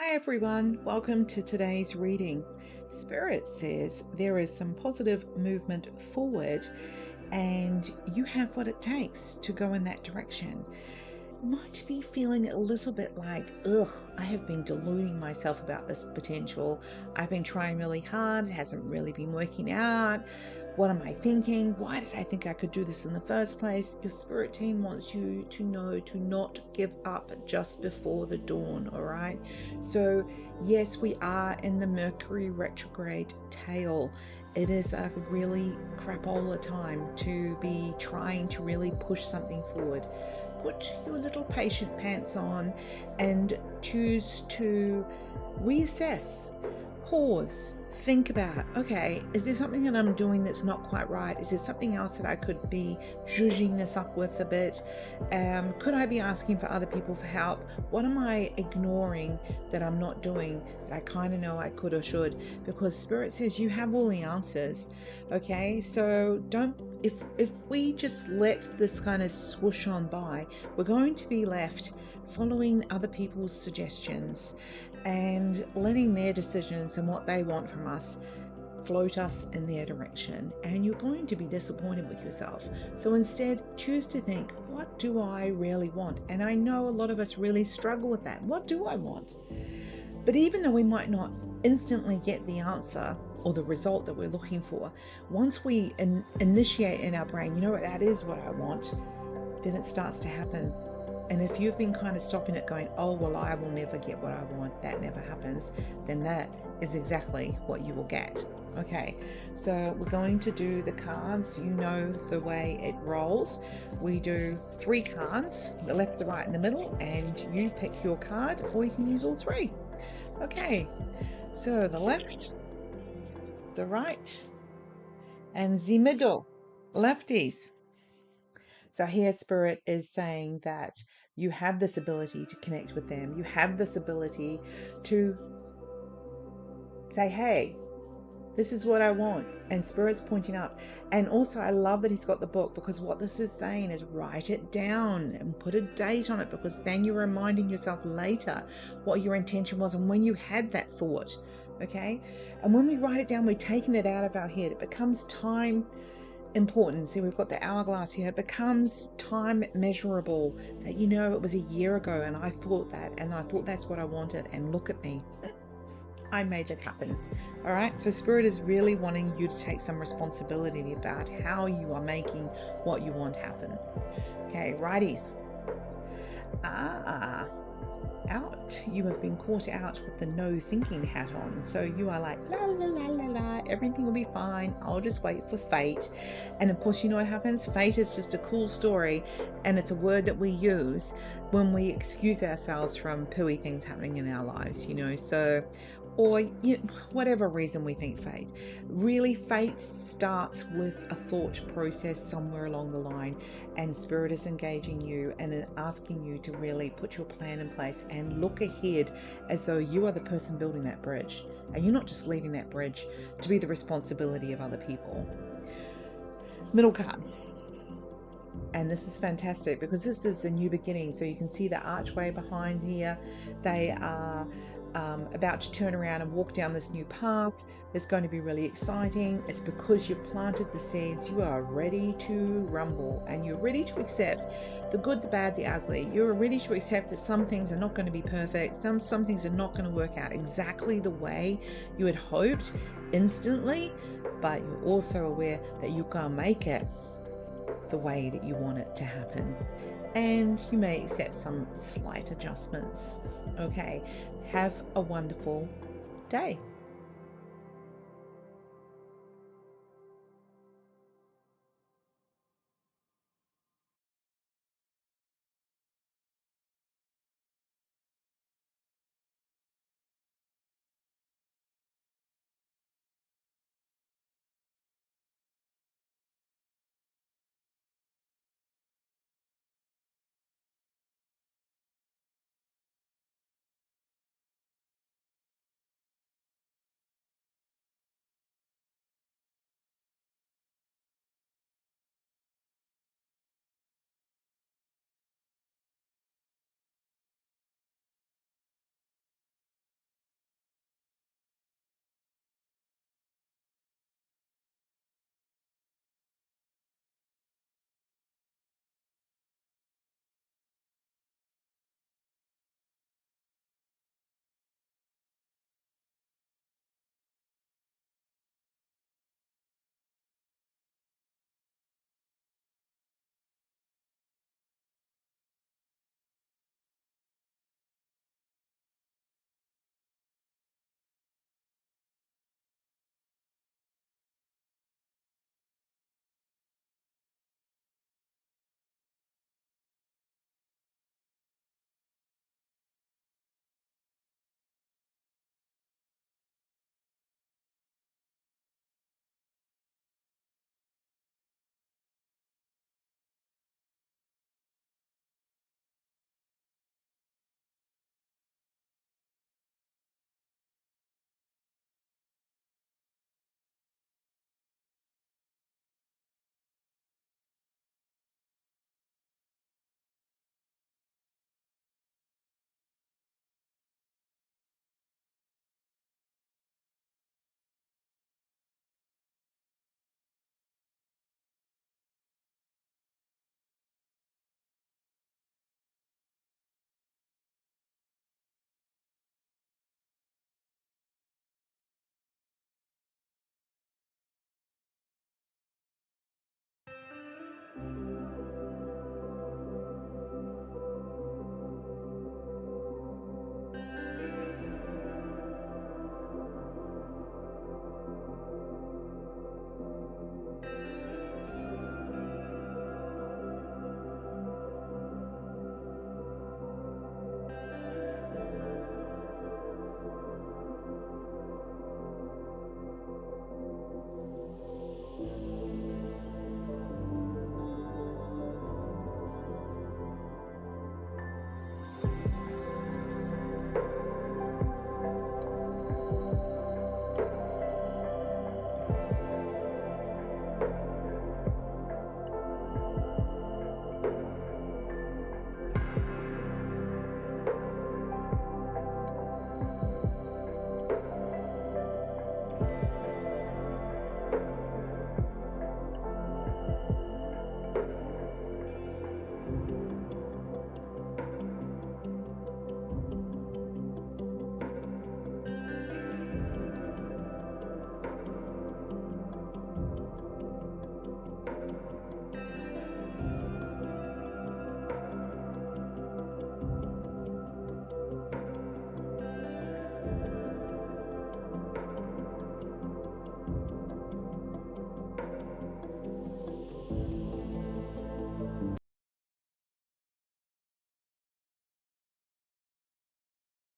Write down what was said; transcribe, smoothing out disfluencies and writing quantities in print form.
Hi everyone, welcome to today's reading. Spirit says there is some positive movement forward and you have what it takes to go in that direction. Might be feeling a little bit like, ugh, I have been deluding myself about this potential. I've been trying really hard. It hasn't really been working out. What am I thinking? Why did I think I could do this in the first place? Your spirit team wants you to know to not give up just before the dawn, all right? So, yes, we are in the Mercury Retrograde tail. It is a really crapola time to be trying to really push something forward. Put your little patient pants on and choose to reassess, pause, think about, okay, is there something that I'm doing that's not quite right? Is there something else that I could be zhuzhing this up with a bit? Could I be asking for other people for help? What am I ignoring that I'm not doing that I kind of know I could or should? Because Spirit says you have all the answers. Okay, so if we just let this kind of swoosh on by, we're going to be left following other people's suggestions and letting their decisions and what they want from us float us in their direction, and you're going to be disappointed with yourself. So instead, choose to think, what do I really want? And I know a lot of us really struggle with that. What do I want? But even though we might not instantly get the answer or the result that we're looking for, once we initiate in our brain, you know what, that is what I want, then it starts to happen. And if you've been kind of stopping it going, oh, well, I will never get what I want, that never happens, then that is exactly what you will get. Okay, so we're going to do the cards. You know the way it rolls. We do 3 cards, the left, the right, and the middle, and you pick your card, or you can use all 3. Okay, so the left, the right, and the middle, lefties. So here Spirit is saying that you have this ability to connect with them. You have this ability to say, hey, this is what I want. And Spirit's pointing up. And also I love that he's got the book, because what this is saying is write it down and put a date on it, because then you're reminding yourself later what your intention was and when you had that thought. Okay. And when we write it down, we're taking it out of our head. It becomes time important. See, we've got the hourglass here. It becomes time measurable, that you know it was a year ago and I thought that, and I thought that's what I wanted, and look at me, I made it happen. All right, so Spirit is really wanting you to take some responsibility about how you are making what you want happen. Okay, righties. Out. You have been caught out with the no thinking hat on. So you are like, la la la la la, everything will be fine. I'll just wait for fate. And of course, you know what happens? Fate is just a cool story, and it's a word that we use when we excuse ourselves from pooey things happening in our lives, you know. So, or whatever reason we think fate. Really, fate starts with a thought process somewhere along the line, and Spirit is engaging you and asking you to really put your plan in place and look ahead as though you are the person building that bridge, and you're not just leaving that bridge to be the responsibility of other people. Middle card. And this is fantastic because this is a new beginning. So you can see the archway behind here. They are about to turn around and walk down this new path. It's going to be really exciting. It's because you've planted the seeds. You are ready to rumble, and you're ready to accept the good, the bad, the ugly. You're ready to accept that some things are not going to be perfect. Some things are not going to work out exactly the way you had hoped instantly, but you're also aware that you can't make it the way that you want it to happen, and you may accept some slight adjustments. Okay, have a wonderful day.